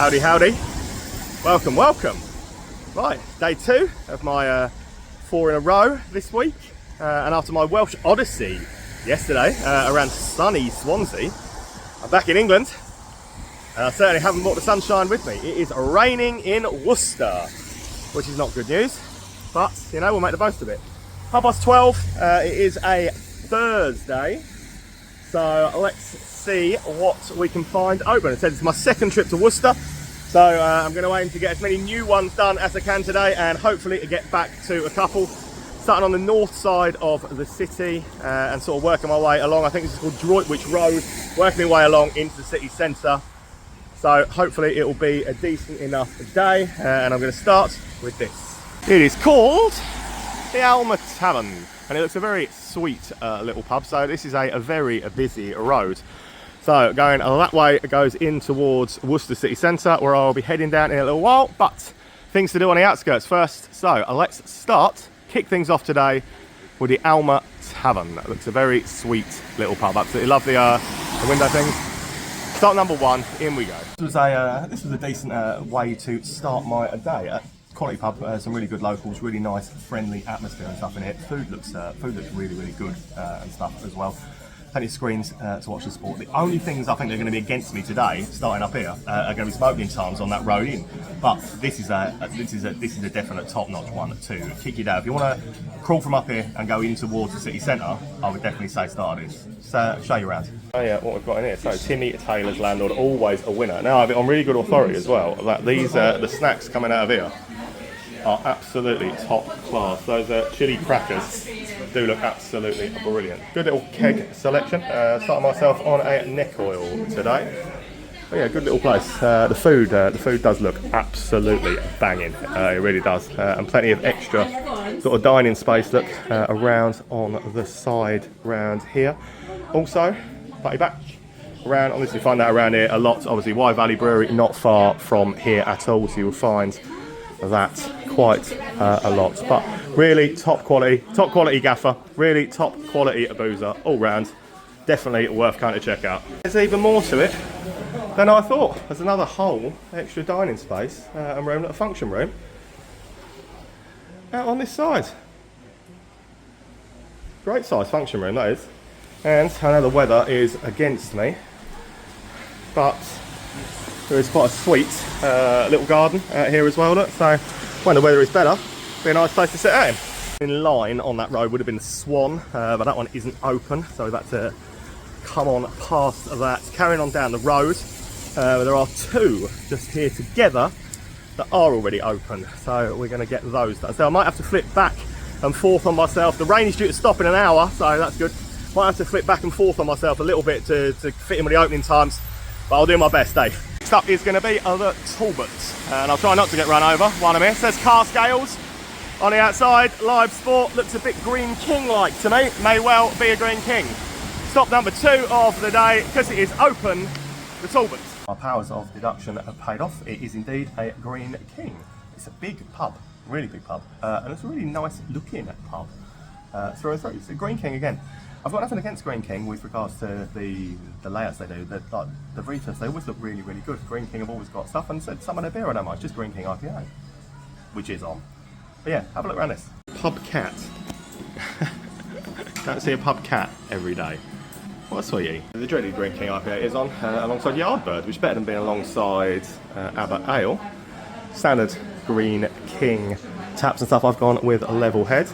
Howdy, howdy. Welcome, welcome. Right, day 2 of my 4 in a row this week. And after my Welsh Odyssey yesterday around sunny Swansea, I'm back in England. And I certainly haven't brought the sunshine with me. It is raining in Worcester, which is not good news. But, you know, we'll make the most of it. 12:30, it is a Thursday. So let's see what we can find open. It says it's my second trip to Worcester. So I'm going to aim to get as many new ones done as I can today and hopefully get back to a couple. Starting on the north side of the city and sort of working my way along. I think this is called Droitwich Road. Working my way along into the city centre. So hopefully it will be a decent enough day. And I'm going to start with this. It is called the Alma Tavern. And it looks a very sweet little pub. So this is a very busy road. So going that way, it goes in towards Worcester city centre, where I'll be heading down in a little while. But things to do on the outskirts first. So let's kick things off today with the Alma Tavern. That looks a very sweet little pub. Absolutely love the window things. Start number 1, in we go. This was a decent way to start my day. Quality pub, some really good locals, really nice, friendly atmosphere and stuff in it. Food looks really, really good and stuff as well. Plenty of screens to watch the sport. The only things I think are going to be against me today, starting up here, are going to be smoking times on that road in. But this is a definite top-notch one to kick you down. If you want to crawl from up here and go in towards the city centre, I would definitely say start this. So show you around. Oh yeah, what we've got in here. So Timmy Taylor's Landlord, always a winner. Now I have it on really good authority as well. That these the snacks coming out of here are absolutely top class. Those chili crackers do look absolutely brilliant. Good little keg selection. Starting myself on a neck oil today. But yeah, good little place. The food does look absolutely banging. It really does. And plenty of extra sort of dining space. Look around on the side around here. Also, party back around. Obviously, find that around here a lot. Obviously, Wye Valley Brewery not far from here at all, so you'll find that quite a lot. But really top quality gaffer, really top quality boozer all round. Definitely worth going to check out. There's even more to it than I thought. There's another whole extra dining space and room, a function room out on this side. Great size function room that is. And I know the weather is against me, but there is quite a sweet little garden out here as well. Look, so when the weather is better, it'll be a nice place to sit out in line on that road would have been the Swan, but that one isn't open, so we've had to come on past that. Carrying on down the road, there are 2 just here together that are already open, so we're going to get those done. So I might have to flip back and forth on myself. The rain is due to stop in an hour, so that's good. Might have to flip back and forth on myself a little bit to fit in with the opening times, but I'll do my best, Dave. Next up is going to be the Talbots, and I'll try not to get run over while I'm here. It says car scales on the outside. Live sport, looks a bit Green King-like to me. May well be a Green King. Stop number 2 of the day, because it is open, the Talbots. My powers of deduction have paid off. It is indeed a Green King. It's a big pub, really big pub, and it's a really nice looking pub through and through. It's a Green King again. I've got nothing against Green King with regards to the layouts they do. Like the Veritas, they always look really, really good. Green King have always got stuff, and said some of their beer I don't mind, just Green King IPA, which is on. But yeah, have a look around this. Pub cat. Don't see a pub cat every day. What sweetie. The dreaded Green King IPA is on alongside Yardbird, which is better than being alongside Abbott Ale. Standard Green King taps and stuff. I've gone with a Level Head.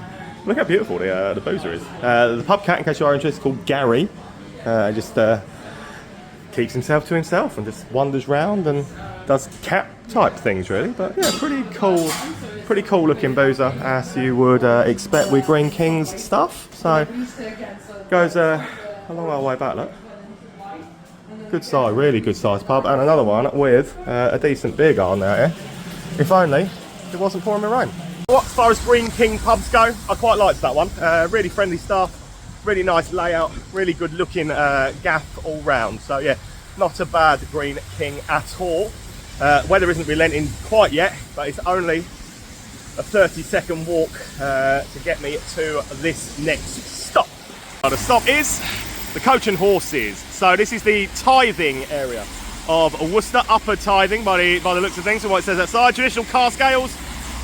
Look how beautiful the boozer is. The pub cat, in case you are interested, is called Gary. Just keeps himself to himself and just wanders round and does cat type things really. But yeah, pretty cool looking boozer as you would expect with Green King's stuff. So goes a long old way back. Look, good size, really good size pub, and another one with a decent beer garden out here. If only it wasn't pouring the rain. As far as Green King pubs go, I quite liked that one. Really friendly staff, really nice layout, really good looking gaff all round. So yeah, not a bad Green King at all. Weather isn't relenting quite yet, but it's only a 30-second walk to get me to this next stop. The stop is the Coach and Horses. So this is the tithing area of Worcester, upper tithing by the looks of things and what it says outside. Traditional cask ales,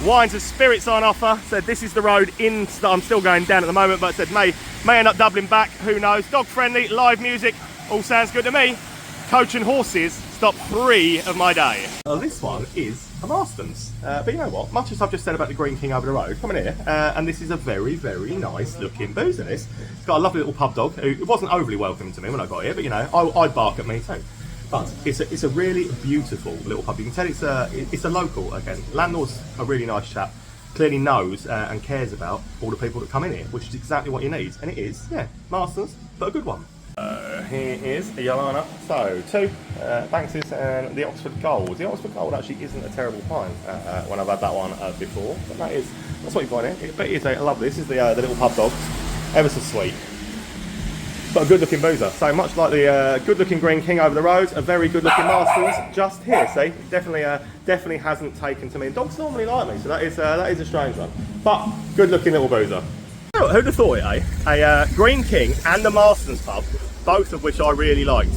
wines and spirits on offer. Said this is the road in. I'm still going down at the moment, but said may end up doubling back. Who knows? Dog friendly, live music, all sounds good to me. Coach and horses stop 3 of my day. Well, this one is a Marston's, but you know what? Much as I've just said about the Green King over the road, come in here, and this is a very, very nice looking boozer. This, it's got a lovely little pub dog who wasn't overly welcoming to me when I got here, but you know, I'd bark at me too. But it's a really beautiful little pub. You can tell it's a local again. Landlord's a really nice chap. Clearly knows and cares about all the people that come in here, which is exactly what you need. And it is, yeah, Marston's, but a good one. Here is a Yolana. So 2 Bankses and the Oxford Gold. The Oxford Gold actually isn't a terrible pint when I've had that one before, but that's what you find here. But it is a lovely. This is the little pub dog, ever so sweet, but a good looking boozer. So much like the good looking Green King over the road, a very good looking Marston's just here. See, definitely hasn't taken to me. And dogs normally like me, so that is a strange one, but good looking little boozer. Who'd have thought it, eh? A Green King and the Marston's pub, both of which I really liked.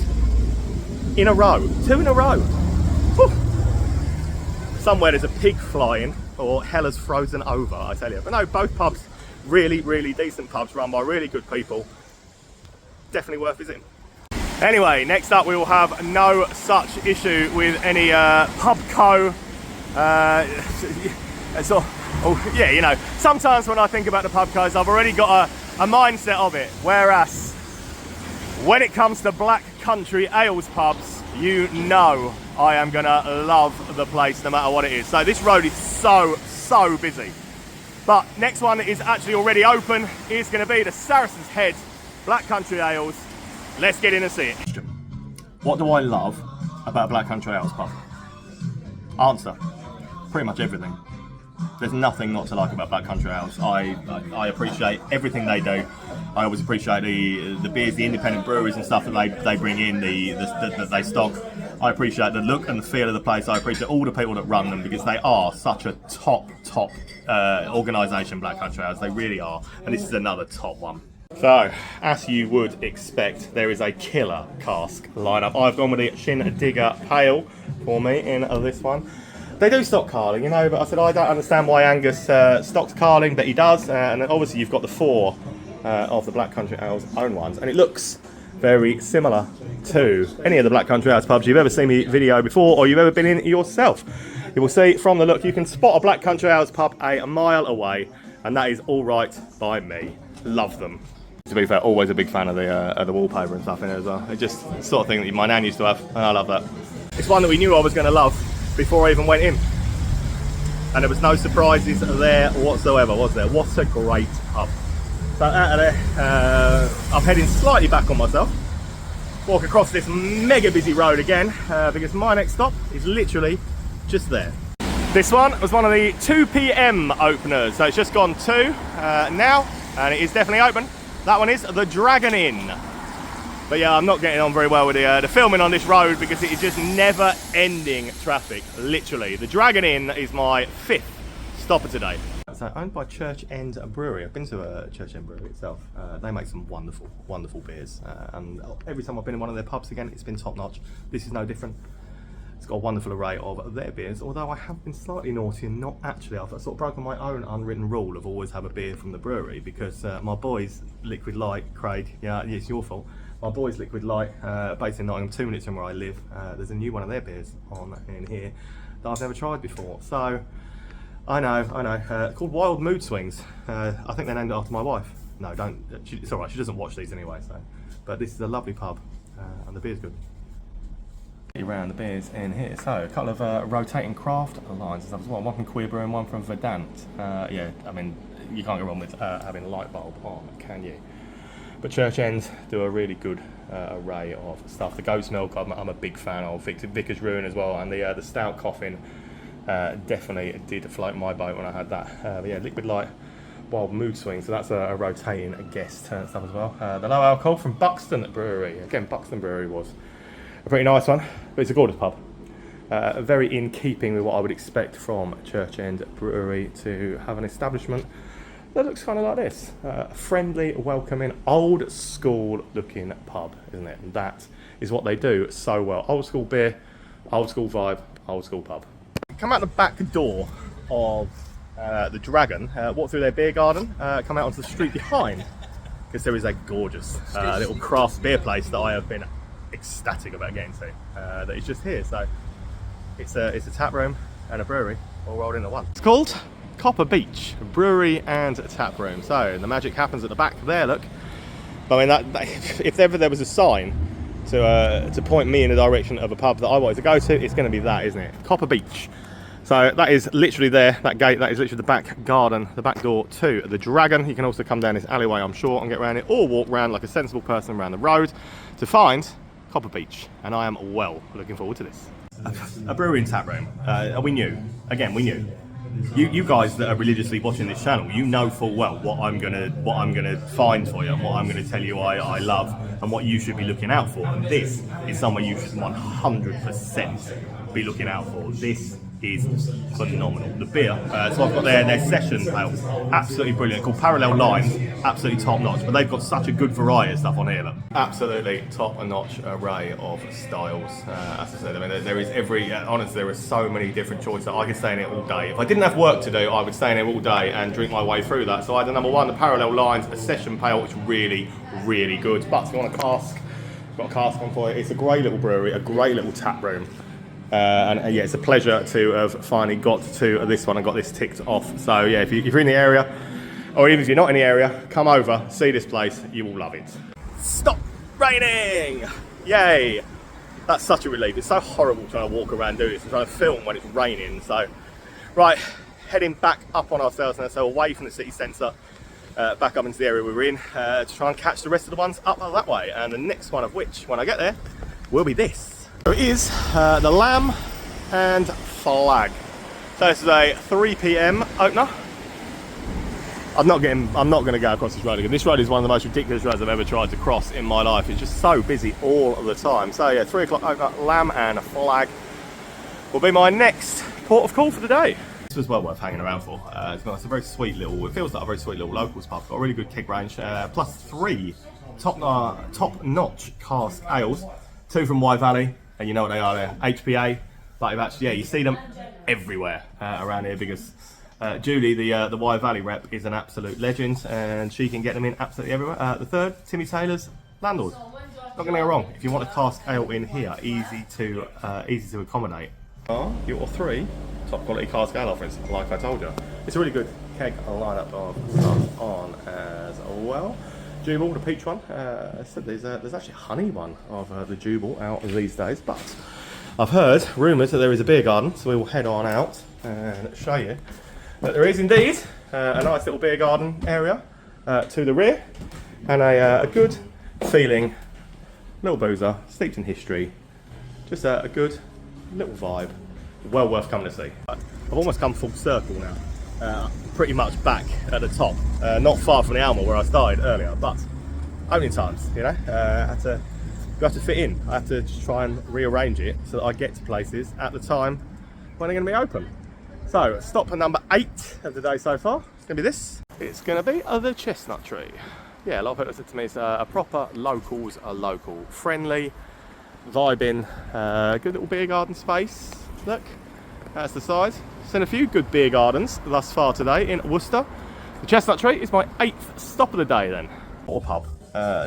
In a row. 2 in a row. Whew. Somewhere there's a pig flying, or hell has frozen over, I tell you. But no, both pubs, really, really decent pubs run by really good people. Definitely worth visiting. Anyway, next up we will have no such issue with any pub co. Yeah, you know, sometimes when I think about the pub codes, I've already got a mindset of it. Whereas, when it comes to Black Country Ales pubs, you know I am gonna love the place no matter what it is. So this road is so busy. But next one is actually already open, is gonna be the Sars Head Black Country Ales. Let's get in and see it. What do I love about a Black Country Ales pub? Answer, pretty much everything. There's nothing not to like about Black Country Ales. I appreciate everything they do. I always appreciate the beers, the independent breweries and stuff that they bring in, that they stock. I appreciate the look and the feel of the place. I appreciate all the people that run them, because they are such a top organisation, Black Country Ales. They really are, and this is another top one. So, as you would expect, there is a killer cask lineup. I've gone with the Shin Digger Pale for me in this one. They do stock Carling, you know, but I said I don't understand why Angus stocks Carling, but he does. And then obviously you've got the 4 of the Black Country Ales own ones, and it looks very similar to any of the Black Country Ales pubs you've ever seen me video before, or you've ever been in yourself. You will see from the look, you can spot a Black Country Ales pub a mile away, and that is all right by me. Love them. To be fair, always a big fan of the wallpaper and stuff in it as well. It's just the sort of thing that my nan used to have, and I love that. It's one that we knew I was going to love before I even went in, and there was no surprises there whatsoever, was there? What a great pub. So out of there, I'm heading slightly back on myself, walk across this mega busy road again, because my next stop is literally just there. This one was one of the 2 PM openers, so it's just gone 2 now, and it is definitely open. That one is the Dragon Inn. But yeah, I'm not getting on very well with the filming on this road, because it is just never-ending traffic, literally. The Dragon Inn is my 5th stop of today. So owned by Church End Brewery. I've been to Church End Brewery itself. They make some wonderful, wonderful beers. And every time I've been in one of their pubs again, it's been top-notch. This is no different. It's got a wonderful array of their beers, although I have been slightly naughty and not actually. I've sort of broken my own unwritten rule of always have a beer from the brewery, because my boys, Liquid Light, Craig, yeah, it's your fault. My boys, Liquid Light, based in Nottingham, 2 minutes from where I live, there's a new one of their beers on in here that I've never tried before. So, I know, called Wild Mood Swings. I think they named it after my wife. No, don't, it's alright, she doesn't watch these anyway, so. But this is a lovely pub, and the beer's good. Around the beers in here, so a couple of rotating craft lines and stuff as well. One from Queer Brew and one from Verdant. Yeah, I mean, you can't go wrong with having a light bulb on, can you? But Church End do a really good array of stuff. The Goat's Milk, I'm a big fan of. Vicar's Ruin as well, and the Stout Coffin definitely did float my boat when I had that. But yeah, Liquid Light, Wild Mood Swing, so that's a rotating guest stuff as well. The low alcohol from Buxton Brewery. Again, Buxton Brewery was a pretty nice one, but it's a gorgeous pub. Very in keeping with what I would expect from Church End Brewery to have an establishment that looks kind of like this. Friendly, welcoming, old school looking pub, isn't it? And that is what they do so well. Old school beer, old school vibe, old school pub. Come out the back door of the Dragon, walk through their beer garden, come out onto the street behind, because there is a gorgeous little craft beer place that I have been ecstatic about getting to, that is just here. So it's a tap room and a brewery all rolled into one. It's called Copper Beach Brewery and Tap Room. So the magic happens at the back there, look. I mean, if ever there was a sign to point me in the direction of a pub that I wanted to go to, it's going to be that, isn't it? Copper Beach. So that is literally there, that gate, that is literally the back garden, the back door to the Dragon. You can also come down this alleyway, I'm sure, and get around it, or walk around like a sensible person around the road to find Copper Beach. And I am well looking forward to this. A brewery and tap room. We knew. Again, we knew. You guys that are religiously watching this channel, you know full well what I'm gonna find for you, and what I'm gonna tell you I love, and what you should be looking out for. And this is somewhere you should 100% be looking out for. This is phenomenal. The beer, so I've got their session ale, absolutely brilliant, called Parallel Lines, absolutely top notch. But they've got such a good variety of stuff on here. Look. Absolutely top notch array of styles. As I said, I mean, there is honestly, there are so many different choices. I could stay in it all day. If I didn't have work to do, I would stay in it all day and drink my way through that. So I had the number one, the Parallel Lines, a session pale, which is really, really good. But if you want a cask, I've got a cask on for it. It's a great little brewery, a great little tap room. And yeah, it's a pleasure to have finally got to this one and got this ticked off. So yeah, if you're in the area, or even if you're not in the area, come over, see this place, you will love it. Stop raining! Yay! That's such a relief. It's so horrible trying to walk around doing this and trying to film when it's raining. So, right, heading back up on ourselves now, so away from the city centre, back up into the area we were in, to try and catch the rest of the ones up that way. And the next one of which, when I get there, will be this. There it is, the Lamb and Flag. So this is a 3 PM opener. I'm not going to go across this road again. This road is one of the most ridiculous roads I've ever tried to cross in my life. It's just so busy all of the time. So yeah, 3 o'clock opener, Lamb and Flag will be my next port of call for the day. This was well worth hanging around for. It's a very sweet little, it feels like a very sweet little locals pub. Got a really good keg range, plus 3 top-notch cask ales, 2 from Wye Valley. And you know what they are there, HPA, but you see them everywhere around here, because Julie, the Wye Valley rep, is an absolute legend, and she can get them in absolutely everywhere. The third, Timmy Taylor's Landlord. Not gonna go wrong, if you want a cask ale in here, easy to accommodate. Your 3 top quality cask ale offerings, like I told you. It's a really good keg lineup of stuff on as well. Jubal, the peach one. So there's actually a honey one of the Jubal out these days, but I've heard rumours that there is a beer garden, so we will head on out and show you that there is indeed a nice little beer garden area to the rear, and a good feeling little boozer, steeped in history, just a good little vibe, well worth coming to see. I've almost come full circle now. Pretty much back at the top, not far from the Alma where I started earlier, but opening times, you know, you have to fit in. I have to just try and rearrange it so that I get to places at the time when they're going to be open. So, stop at number 8 of the day so far. It's going to be this. It's going to be the Chestnut Tree. Yeah, a lot of people said to me it's a proper locals, a local, friendly, vibing, good little beer garden space. Look, that's the size. Seen a few good beer gardens thus far today in Worcester. The Chestnut Tree is my 8th stop of the day then. What a pub.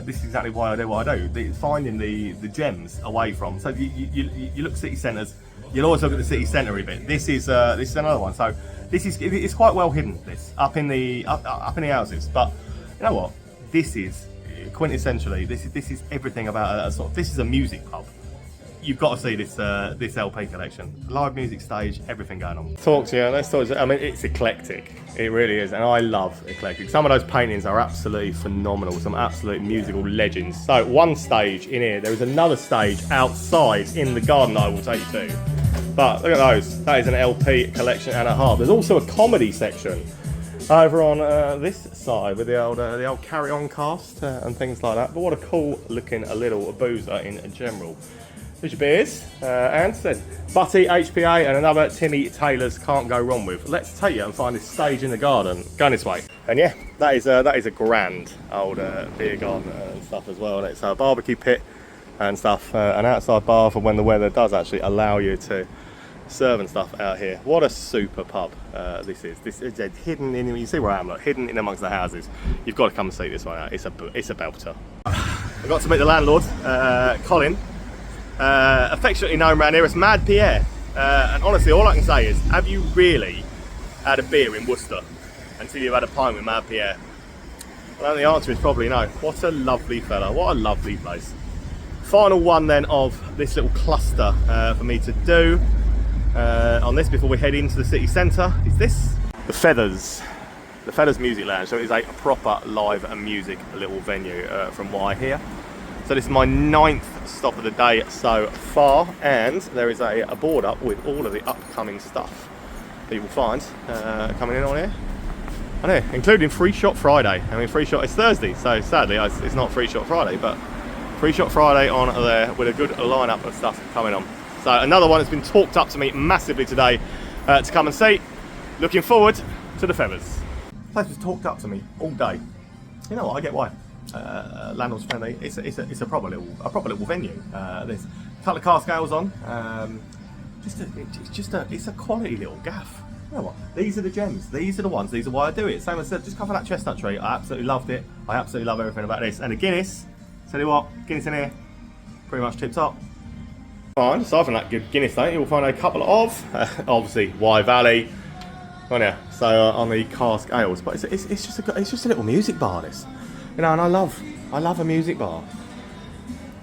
This is exactly why I do what I do. Finding the gems away from. So you look city centres, you'll always look at the city centre a bit. This is another one. So it's quite well hidden, this, up in the houses. But you know what? This is quintessentially, this is everything about a sort of, this is a music pub. You've got to see this LP collection. Live music stage, everything going on. Talk to you, let's talk to you. I mean, it's eclectic. It really is, and I love eclectic. Some of those paintings are absolutely phenomenal, some absolute musical legends. So, one stage in here, there is another stage outside in the garden that I will take you to. But look at those, that is an LP collection and a half. There's also a comedy section over on this side with the old Carry On cast and things like that. But what a cool looking little boozer in general. There's your beers, and said Butty, HPA, and another Timmy Taylor's can't go wrong with. Let's take you and find this stage in the garden. Going this way. And yeah, that is a grand old beer garden and stuff as well. And it's a barbecue pit and stuff, an outside bar for when the weather does actually allow you to serve and stuff out here. What a super pub this is. This is hidden in, you see where I am, like, hidden in amongst the houses. You've got to come and see this one out. It's a belter. I got to meet the landlord, Colin. Affectionately known around here as Mad Pierre, and honestly all I can say is, have you really had a beer in Worcester until you've had a pint with Mad Pierre? Well, the answer is probably no. What a lovely fella, what a lovely place. Final one then of this little cluster for me to do on this before we head into the city centre is this, the Feathers Music Lounge. So it is a proper live and music little venue from what I hear. So this is my 9th stop of the day so far, and there is a board up with all of the upcoming stuff that you will find coming in on here. I know, including Free Shot Friday. I mean, Free Shot is Thursday, so sadly it's not Free Shot Friday, but Free Shot Friday on there with a good lineup of stuff coming on. So another one that's been talked up to me massively today to come and see. Looking forward to the Feathers. Place was talked up to me all day. You know what? I get why. Landlord's friendly. It's a proper little venue. There's a couple of car scales on. It's a quality little gaff. You know what? These are the gems. These are the ones. These are why I do it. Same as I said, just come for that Chestnut Tree. I absolutely loved it. I absolutely love everything about this. And the Guinness. Tell you what, Guinness in here, pretty much tip top. Fine. Aside from that good Guinness, though, you'll find a couple of obviously Wye Valley. Oh yeah. So on the cask ales, but it's just a little music bar. This. You know, and I love a music bar.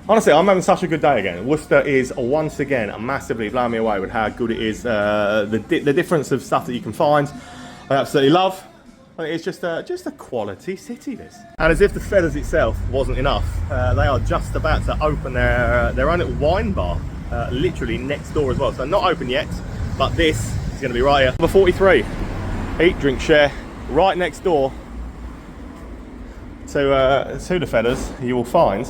Honestly, I'm having such a good day again. Worcester is once again massively blowing me away with how good it is. The difference of stuff that you can find, I absolutely love. It's just a quality city, this. And as if the Feathers itself wasn't enough, they are just about to open their own little wine bar, literally next door as well. So not open yet, but this is going to be right here. Number 43, Eat, Drink, Share, right next door to the Feathers. You will find,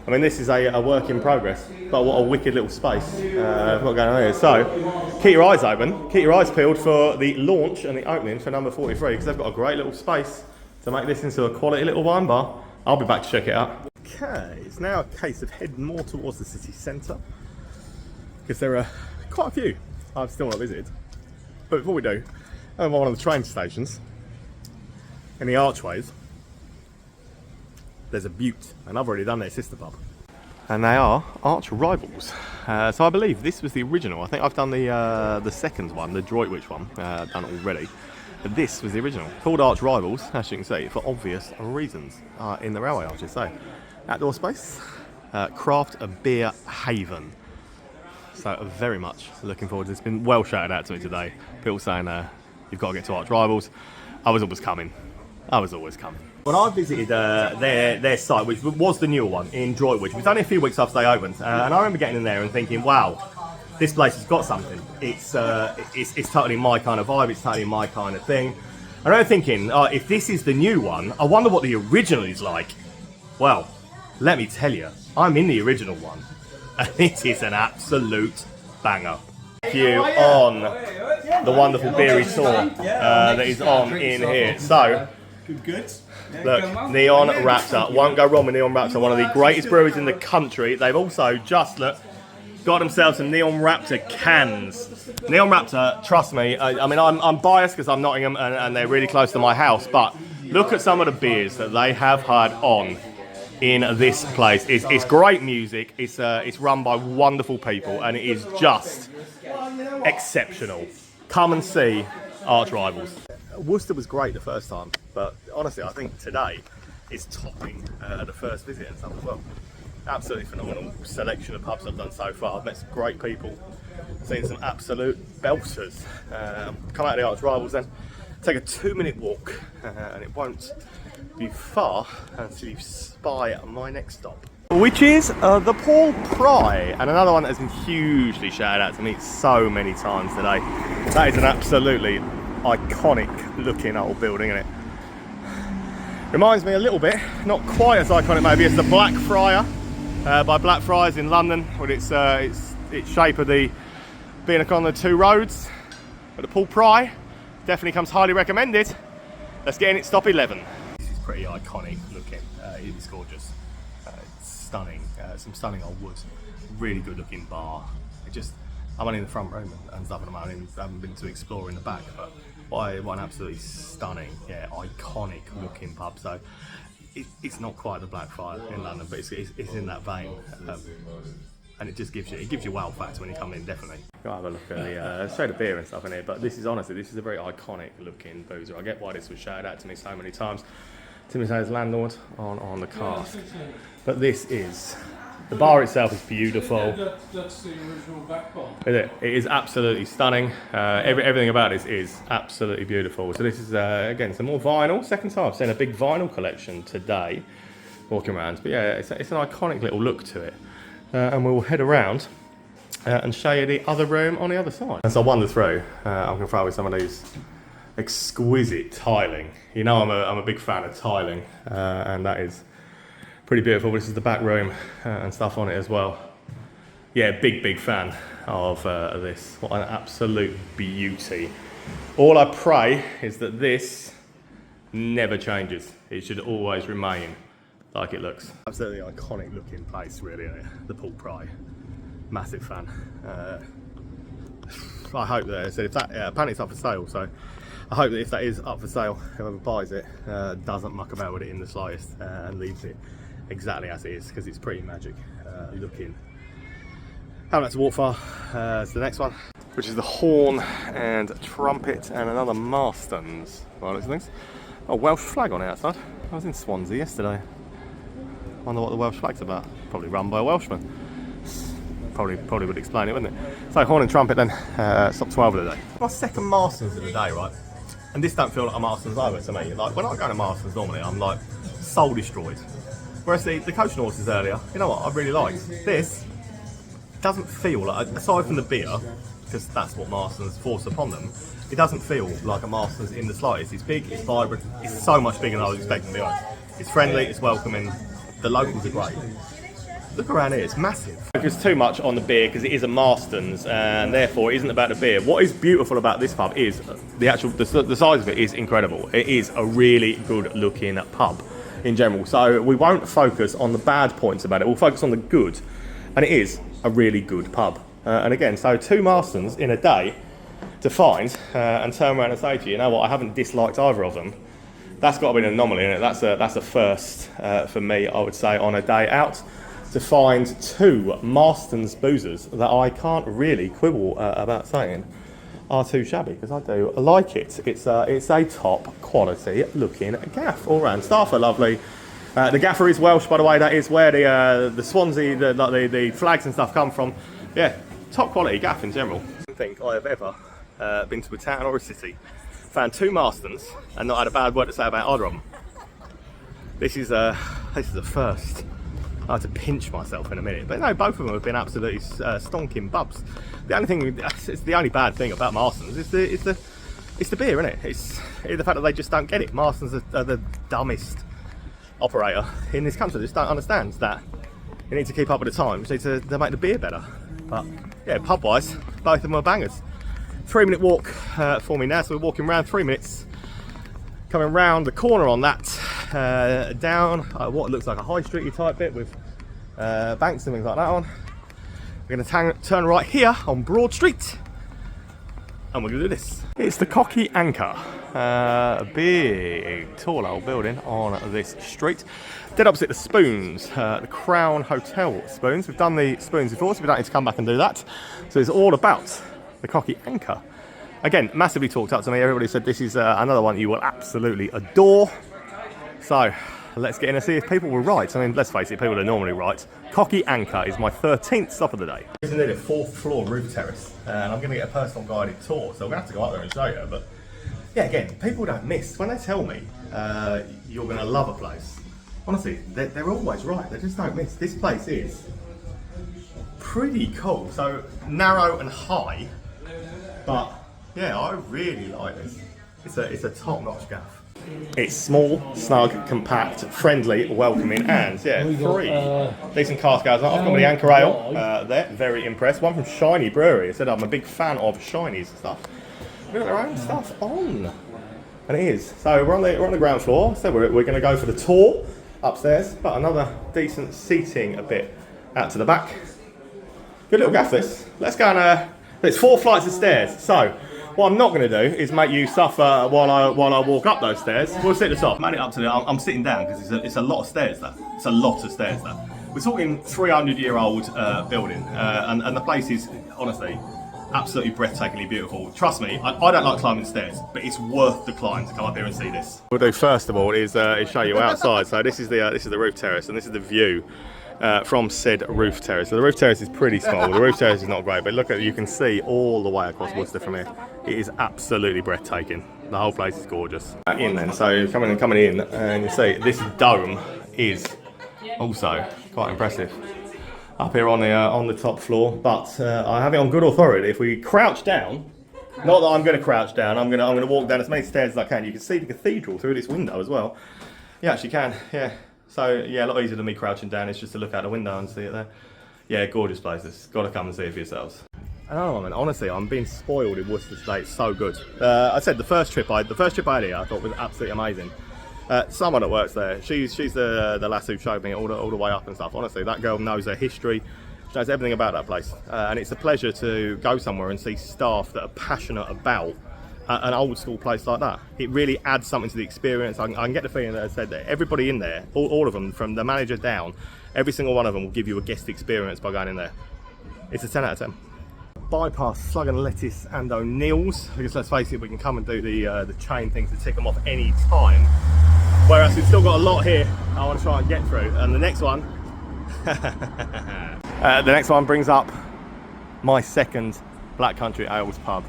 I mean, this is a work in progress, but what a wicked little space we've got going on here. So keep your eyes open, keep your eyes peeled for the launch and the opening for number 43, because they've got a great little space to make this into a quality little wine bar. I'll be back to check it out. Okay, it's now a case of heading more towards the city centre, because there are quite a few I've still not visited. But before we do, I'm on one of the train stations in the archways. There's a Butte, and I've already done their sister pub. And they are arch rivals. So I believe this was the original. I think I've done the second one, the Droitwich one, done already. But this was the original. Called Arch Rivals, as you can see, for obvious reasons. In the railway arches, so outdoor space, craft a beer haven. So very much looking forward to this. It's been well shouted out to me today. People saying you've got to get to Arch Rivals. I was always coming. When I visited their site, which was the newer one in Droitwich, it was only a few weeks after they opened, and I remember getting in there and thinking, wow, this place has got something. It's totally my kind of vibe, it's totally my kind of thing. And I remember thinking, if this is the new one, I wonder what the original is like. Well, let me tell you, I'm in the original one, and it is an absolute banger. You on the wonderful beery tour that is on in here. So, Good. look, Neon Raptor. Won't go wrong with Neon Raptor. One of the greatest breweries in the country. They've also just got themselves some Neon Raptor cans. Neon Raptor, trust me. I mean, I'm biased because I'm Nottingham and they're really close to my house. But look at some of the beers that they have had on in this place. It's great music. It's run by wonderful people, and it is just exceptional. Come and see Arch Rivals. Worcester was great the first time, but honestly I think today is topping the first visit and stuff as well. Absolutely phenomenal selection of pubs I've done so far. I've met some great people, seen some absolute belters. Come out of the Arch Rivals then, take a 2-minute walk, and it won't be far until you spy my next stop, which is the Paul Pry, and another one that has been hugely shouted out to me so many times today. That is an absolutely iconic looking old building, isn't it? Reminds me a little bit, not quite as iconic maybe as the Black Friar by Blackfriars in London, with its shape of the being on the two roads. But the Paul Pry definitely comes highly recommended. Let's get in at stop 11. This is pretty iconic looking. It is gorgeous. It's stunning. Some stunning old wood. Really good looking bar. I'm only in the front room and stuff, and I haven't been to explore in the back, but what an absolutely stunning, iconic looking pub. So it's not quite the Blackfriars in London, but it's in that vein. And it just gives you wow factor when you come in, definitely. Go have a look at the straight of beer and stuff in here, but this is a very iconic looking boozer. I get why this was shouted out to me so many times. Timmy says landlord on the cask. But this is, the bar itself is beautiful. That's the original back bar. It is absolutely stunning. Everything about this is absolutely beautiful. So this is, again, some more vinyl. Second time I've seen a big vinyl collection today, walking around. But yeah, it's an iconic little look to it. And we'll head around and show you the other room on the other side. As I wander through, I'm confronted with some of these exquisite tiling. You know I'm a big fan of tiling, and that is pretty beautiful. This is the back room and stuff on it as well. Yeah, big fan of this. What an absolute beauty. All I pray is that this never changes. It should always remain like it looks. Absolutely iconic looking place, really, the Paul Pry. Massive fan. I hope that, apparently it's up for sale, so I hope that if that is up for sale, whoever buys it doesn't muck about with it in the slightest and leaves it exactly as it is, because it's pretty magic looking. Haven't had to walk far to the next one, which is the Horn and Trumpet and another Marston's. By the looks of things. Oh, Welsh flag on the outside. I was in Swansea yesterday. Wonder what the Welsh flag's about. Probably run by a Welshman. Probably would explain it, wouldn't it? So Horn and Trumpet then, stop 12 of the day. My second Marston's of the day, right? And this don't feel like a Marston's either to me. Like when I go to Marston's normally, I'm like soul destroyed. Whereas the Coach and Horses earlier, you know what, I really liked. This doesn't feel like, aside from the beer, because that's what Marston's force upon them, it doesn't feel like a Marston's in the slightest. It's big, it's vibrant, it's so much bigger than I was expecting, to be honest. It's friendly, it's welcoming. The locals are great. Look around here, it's massive. Focus too much on the beer because it is a Marston's and therefore it isn't about the beer. What is beautiful about this pub is the size of it is incredible. It is a really good looking pub in general. So we won't focus on the bad points about it, we'll focus on the good. And it is a really good pub. And again, so 2 Marston's in a day to find and turn around and say to you, you know what, I haven't disliked either of them. That's got to be an anomaly, isn't it? That's a first for me, I would say, on a day out, to find 2 Marston's boozers that I can't really quibble about saying are too shabby, because I do like it. It's a top quality looking gaff all round. Staff are lovely. The gaffer is Welsh, by the way. That is where the Swansea, the flags and stuff come from. Yeah, top quality gaff in general. I don't think I have ever been to a town or a city, found 2 Marston's and not had a bad word to say about either of them. This is a first. I had to pinch myself in a minute, but no, both of them have been absolutely stonking bubs. The only thing, it's the only bad thing about Marston's is the beer, isn't it? It's the fact that they just don't get it. Marston's are the dumbest operator in this country. They just don't understand that you need to keep up with the times. You need to make the beer better. But yeah, pub wise, both of them are bangers. 3-minute walk for me now, so we're walking around 3 minutes, coming round the corner on that, down what looks like a high streety type bit with banks and things like that on. We're going to turn right here on Broad Street, and we're going to do this. It's the Cocky Anchor, a big tall old building on this street, dead opposite the Spoons, the Crown Hotel Spoons. We've done the Spoons before, so we don't need to come back and do that. So it's all about the Cocky Anchor. Again, massively talked up to me. Everybody said this is another one you will absolutely adore. So let's get in and see if people were right. I mean, let's face it, people are normally right. Cocky Anchor is my 13th stop of the day. It's indeed a 4th floor roof terrace, and I'm going to get a personal guided tour, so we're going to have to go up there and show you. But yeah, again, people don't miss. When they tell me you're going to love a place, honestly, they're always right. They just don't miss. This place is pretty cool. So narrow and high, but yeah, I really like this. It's a top-notch gaff. It's small, snug, compact, friendly, welcoming, and yeah, three decent cask ales. I've got the Anchor Ale there, very impressed. One from Shiny Brewery. I said I'm a big fan of shinies and stuff. They've got their own stuff on, and it is. So we're on the ground floor. So we're going to go for the tour upstairs, but another decent seating a bit out to the back. Good little gaff this. Let's go and there's 4 flights of stairs. So what I'm not going to do is make you suffer while I walk up those stairs. We'll sit at the top. Man it up to the. I'm sitting down because it's a lot of stairs. It's a lot of stairs. We're talking 300-year-old building, and the place is honestly absolutely breathtakingly beautiful. Trust me, I don't like climbing stairs, but it's worth the climb to come up here and see this. What we'll do first of all is show you outside. So this is the roof terrace, and this is the view from said roof terrace. So the roof terrace is pretty small. The roof terrace is not great, but look at, you can see all the way across Worcester from here. It is absolutely breathtaking. The whole place is gorgeous. In then, so coming in, and you see this dome is also quite impressive. Up here on the top floor, but I have it on good authority. If we crouch down, not that I'm going to crouch down, I'm going to walk down as many stairs as I can. You can see the cathedral through this window as well. You actually can, yeah. So yeah, a lot easier than me crouching down. It's just to look out the window and see it there. Yeah, gorgeous places. Got to come and see it for yourselves. Oh man, honestly, I'm being spoiled in Worcester today. It's so good. I said the first trip I had here, I thought was absolutely amazing. Someone that works there, she's the lass who showed me all the way up and stuff. Honestly, that girl knows her history. She knows everything about that place, and it's a pleasure to go somewhere and see staff that are passionate about an old school place like that. It really adds something to the experience. I can get the feeling that I said that everybody in there, all of them, from the manager down, every single one of them will give you a guest experience by going in there. It's a 10 out of 10. Bypass Slug and Lettuce and O'Neill's, because let's face it, we can come and do the chain things to tick them off any time. Whereas we've still got a lot here I want to try and get through. And the next one, brings up my second Black Country Ales pub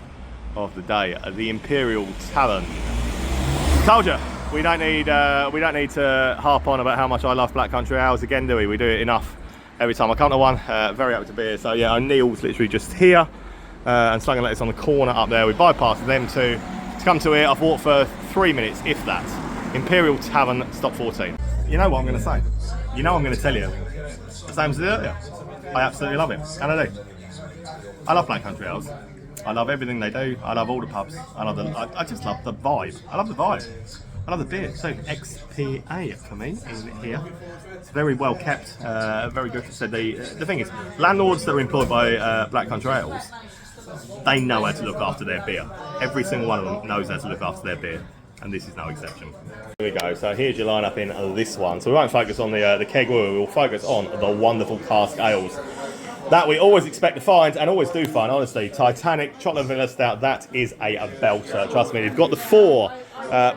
of the day, the Imperial Tavern. Told you, we don't need to harp on about how much I love Black Country Ales again, do we? We do it enough every time I come to one. Very happy to be here. So yeah, O'Neill's literally just here, and Slug and Lettuce on the corner up there. We bypassed them two to come to here. I've walked for 3 minutes, if that. Imperial Tavern, stop 14. You know what I'm going to say? You know I'm going to tell you. The same as earlier. I absolutely love it, and I do. I love Black Country Ales. I love everything they do. I love all the pubs. I just love the vibe. I love the vibe. I love the beer. So XPA for me in here. It's very well kept, very good. So the thing is, landlords that are employed by Black Country Ales, they know how to look after their beer. Every single one of them knows how to look after their beer, and this is no exception. Here we go. So here's your lineup in this one. So we won't focus on the keg brew. We'll focus on the wonderful cask ales that we always expect to find and always do find. Honestly, Titanic Chocolate Vanilla Stout. That is a belter. Trust me. You've got the 4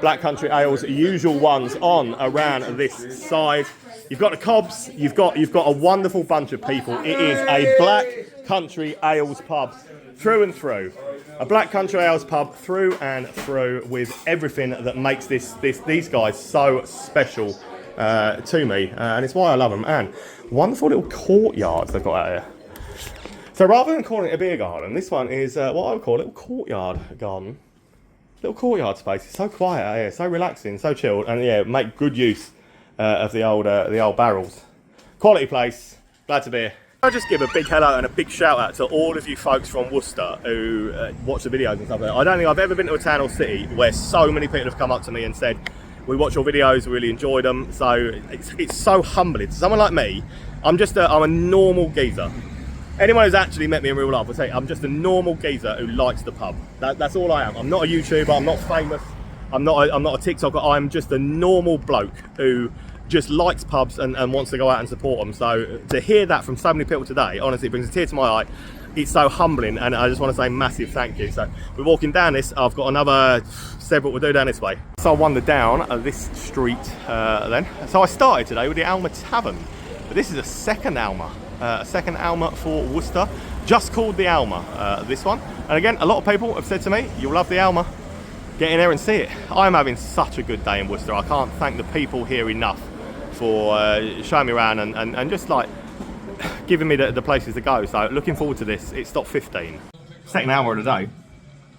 Black Country Ales, usual ones on around this side. You've got the Cobs. You've got a wonderful bunch of people. It is a Black Country Ales pub through and through. A Black Country Ales pub through and through, with everything that makes these guys so special to me, and it's why I love them. And wonderful little courtyards they've got out here. So rather than calling it a beer garden, this one is what I would call a little courtyard garden. Little courtyard space. It's so quiet out here, so relaxing, so chilled, and yeah, make good use of the old barrels. Quality place. Glad to be here. I'll just give a big hello and a big shout out to all of you folks from Worcester who watch the videos and stuff like that. I don't think I've ever been to a town or city where so many people have come up to me and said, we watch your videos, we really enjoy them. So it's so humbling. To someone like me, I'm a normal geezer. Anyone who's actually met me in real life will say I'm just a normal geezer who likes the pub. That's all I am. I'm not a YouTuber, I'm not famous, I'm not a TikToker. I'm just a normal bloke who just likes pubs and wants to go out and support them. So to hear that from so many people today, honestly, it brings a tear to my eye. It's so humbling, and I just want to say massive thank you. So we're walking down this. I've got another several we'll do down this way. So I wandered down this street then. So I started today with the Alma Tavern, but this is a second Alma for Worcester, just called the Alma, this one. And again, a lot of people have said to me, you'll love the Alma, get in there and see it. I'm having such a good day in Worcester. I can't thank the people here enough for showing me around and just like giving me the places to go. So looking forward to this. It's stop 15. Second Alma of the day.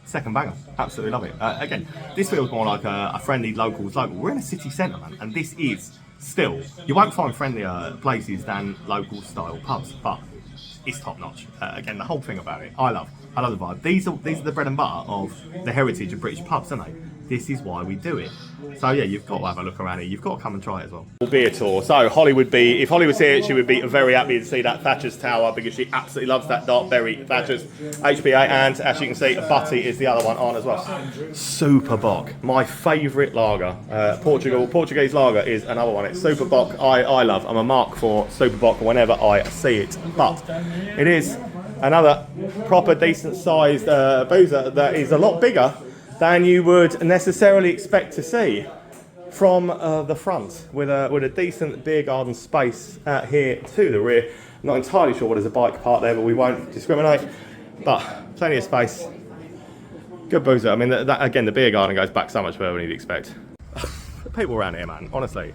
second banger. Absolutely love it. Again, this feels more like a friendly locals local. We're in a city centre, man, and this is still, you won't find friendlier places than local style pubs, but it's top notch. Again, the whole thing about it, I love the vibe. These are the bread and butter of the heritage of British pubs, aren't they? This is why we do it. So yeah, you've got to have a look around here. You've got to come and try it as well. Beer tour. So Holly would be, if Holly was here, she would be very happy to see that Thatcher's Tower because she absolutely loves that dark berry Thatcher's HPA, and as you can see, Butty is the other one on as well. Super Bock, my favourite lager. Portuguese lager is another one. It's Super Bock. I love. I'm a mark for Super Bock whenever I see it. But it is another proper decent sized boozer that is a lot bigger than you would necessarily expect to see from the front, with a decent beer garden space out here to the rear. Not entirely sure what is a bike park there, but we won't discriminate. But plenty of space. Good boozer. I mean, that again, the beer garden goes back so much further than you'd expect. The people around here, man, honestly,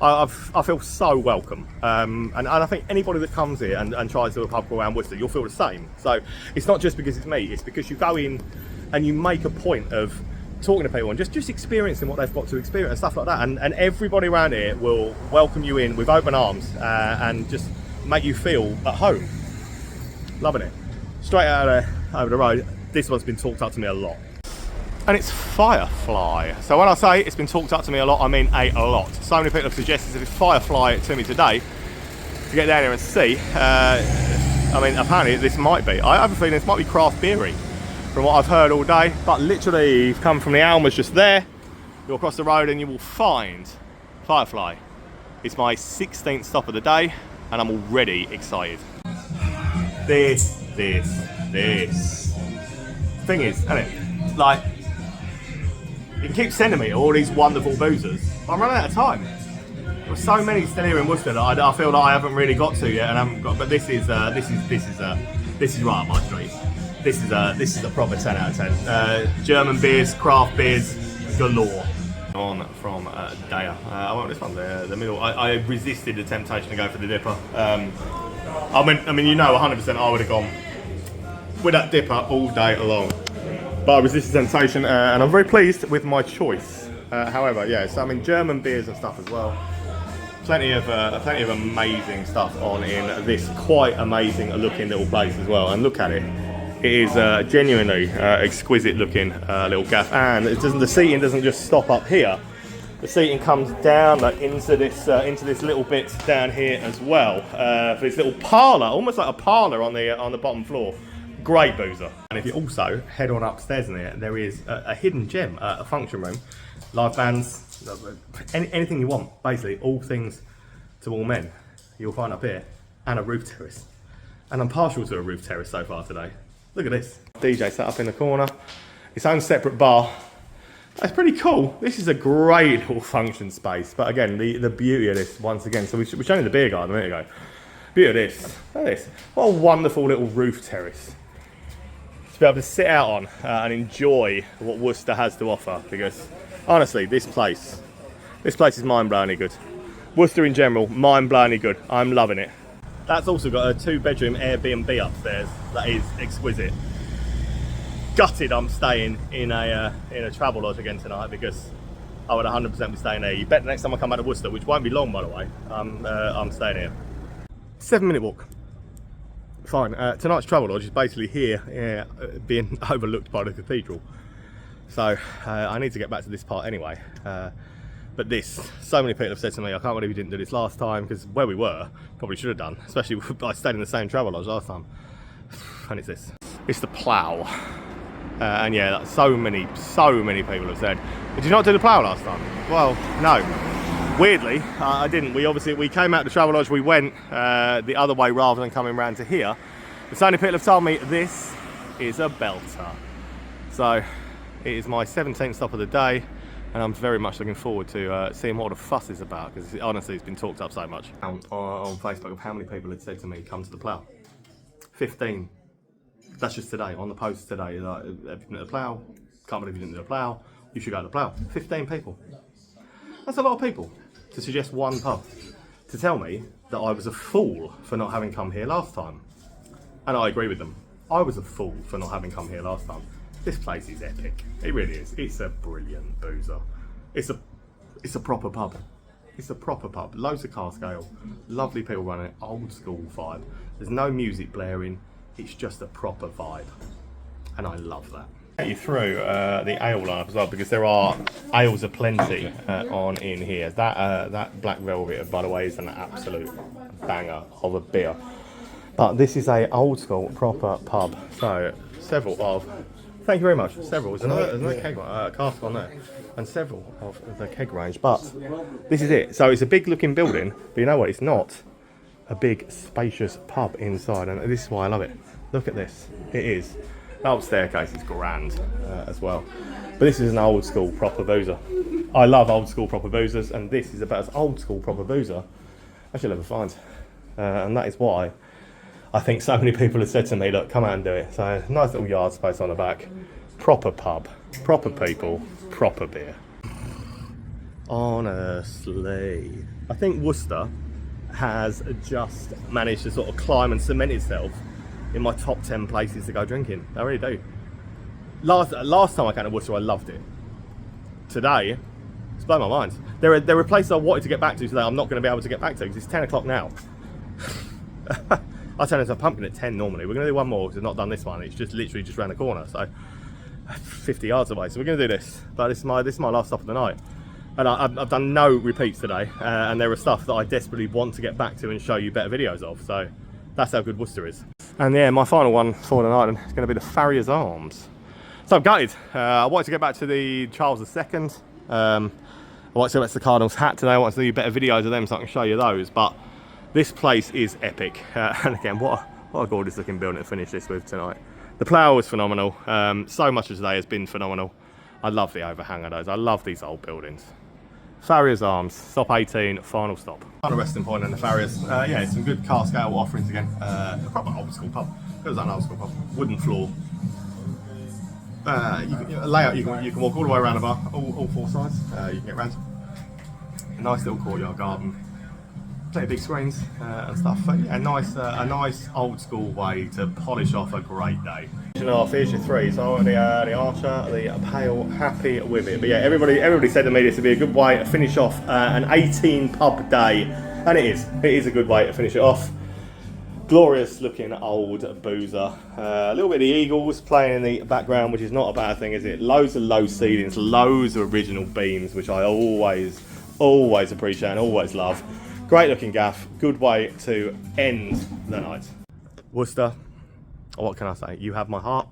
I feel so welcome. And I think anybody that comes here and tries to do a pub crawl around Worcester, you'll feel the same. So it's not just because it's me, it's because you go in and you make a point of talking to people and just experiencing what they've got to experience and stuff like that. And everybody around here will welcome you in with open arms and just make you feel at home. Loving it. Straight out over the road, this one's been talked up to me a lot. And it's Firefly. So when I say it's been talked up to me a lot, I mean a lot. So many people have suggested if it's Firefly to me today to get down here and see. I mean, apparently this might be. I have a feeling this might be craft beery from what I've heard all day. But literally, you've come from the Alma's just there. You'll cross the road and you will find Firefly. It's my 16th stop of the day and I'm already excited. This. Thing is, isn't it? Like, you can keep sending me all these wonderful boozers. I'm running out of time. There are so many still here in Worcester that I feel like I haven't really got to yet, and I haven't got. But this is right up my street. This is a proper 10 out of 10. German beers, craft beers galore. On from Daya. I went this one, the middle. I resisted the temptation to go for the dipper. I mean, you know, 100% I would have gone with that dipper all day long. But I resisted the temptation, and I'm very pleased with my choice. However, yeah, so I mean, German beers and stuff as well. Plenty of amazing stuff on in this quite amazing looking little place as well. And look at it. It is genuinely exquisite looking little gaff, and the seating doesn't just stop up here. The seating comes down into this little bit down here as well. For this little parlour, almost like a parlour on the bottom floor. Great boozer. And if you also head on upstairs in there is a hidden gem, a function room, live bands, anything you want. Basically, all things to all men you'll find up here, and a roof terrace. And I'm partial to a roof terrace so far today. Look at this. DJ set up in the corner, its own separate bar. That's pretty cool. This is a great little function space. But again, the beauty of this, once again, so we're showing the beer garden a minute ago. Beauty of this. Look at this. What a wonderful little roof terrace to be able to sit out on and enjoy what Worcester has to offer. Because honestly, this place is mind-blowingly good. Worcester in general, mind-blowingly good. I'm loving it. That's also got a 2-bedroom Airbnb upstairs that is exquisite. Gutted I'm staying in a travel lodge again tonight because I would 100% be staying there. You bet the next time I come back to Worcester, which won't be long by the way, I'm staying here. 7-minute walk. Fine. Tonight's travel lodge is basically here, being overlooked by the cathedral. So I need to get back to this part anyway. But so many people have said to me, I can't believe you didn't do this last time, because where we were, probably should have done, especially I stayed in the same travel lodge last time. And it's this. It's the Plow. And yeah, so many people have said, did you not do the Plow last time? Well, no. Weirdly, I didn't. We came out the travel lodge, we went the other way rather than coming round to here. But so many people have told me this is a belter. So it is my 17th stop of the day, and I'm very much looking forward to seeing what the fuss is about, because honestly it's been talked up so much on Facebook of how many people had said to me, come to the Plow. 15. That's just today, on the post today. Like, have you been to the Plow? Can't believe you didn't do the Plow. You should go to the Plow. 15 people. That's a lot of people to suggest one pub. To tell me that I was a fool for not having come here last time. And I agree with them. I was a fool for not having come here last time. This place is epic. It really is. It's a brilliant boozer. It's a proper pub. It's a proper pub. Loads of cask ale. Lovely people running it. Old school vibe. There's no music blaring. It's just a proper vibe. And I love that. Get you through the ale lineup as well, because there are ales aplenty on in here. That Black Velvet, by the way, is an absolute banger of a beer. But this is a old school proper pub. So several of, thank you very much. Several. There's another keg cask on there, and several of the keg range. But this is it. So it's a big looking building, but you know what? It's not a big spacious pub inside, and this is why I love it. Look at this. It is. The old staircase is grand as well. But this is an old school proper boozer. I love old school proper boozers, and this is about as old school proper boozer as you'll ever find. And that is why I think so many people have said to me, look, come out and do it. So nice little yard space on the back. Proper pub, proper people, proper beer. Honestly, I think Worcester has just managed to sort of climb and cement itself in my top 10 places to go drinking. I really do. Last time I came to Worcester, I loved it. Today, it's blown my mind. There are places I wanted to get back to today I'm not going to be able to get back to because it's 10 o'clock now. I turn into a pumpkin at 10 normally. We're going to do one more because we've not done this one. It's just literally just around the corner, so 50 yards away. So we're going to do this. But this is my last stop of the night. And I've done no repeats today. And there are stuff that I desperately want to get back to and show you better videos of. So that's how good Worcester is. And yeah, my final one for the night is going to be the Farriers Arms. So I'm gutted. I wanted to get back to the Charles II. I wanted to go back to the Cardinal's Hat today. I wanted to do better videos of them so I can show you those. But this place is epic. And again, what a gorgeous looking building to finish this with tonight. The Plow was phenomenal. So much of today has been phenomenal. I love the overhang of those. I love these old buildings. Farriers Arms, stop 18, final stop. Final resting point in the Farriers. Yeah, some good cask ale offerings again. A proper old school pub. It was an old school pub. Wooden floor. Layout, you can walk all the way around the bar, all four sides. You can get round. A nice little courtyard garden. Plenty of big screens and stuff. But yeah, a nice old school way to polish off a great day. Here's your three. So the Archer, the Pale, happy with it. But yeah, everybody said to me this would be a good way to finish off an 18 pub day, and it is. It is a good way to finish it off. Glorious looking old boozer. A little bit of the Eagles playing in the background, which is not a bad thing, is it? Loads of low ceilings, loads of original beams, which I always appreciate and always love. Great looking gaff, good way to end the night. Worcester, what can I say? You have my heart.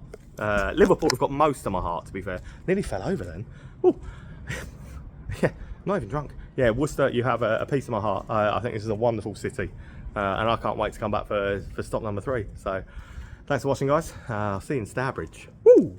Liverpool have got most of my heart, to be fair. Nearly fell over then. Ooh. Yeah, not even drunk. Yeah, Worcester, you have a piece of my heart. I think this is a wonderful city. And I can't wait to come back for stop number 3. So, thanks for watching, guys. I'll see you in Stourbridge. Woo!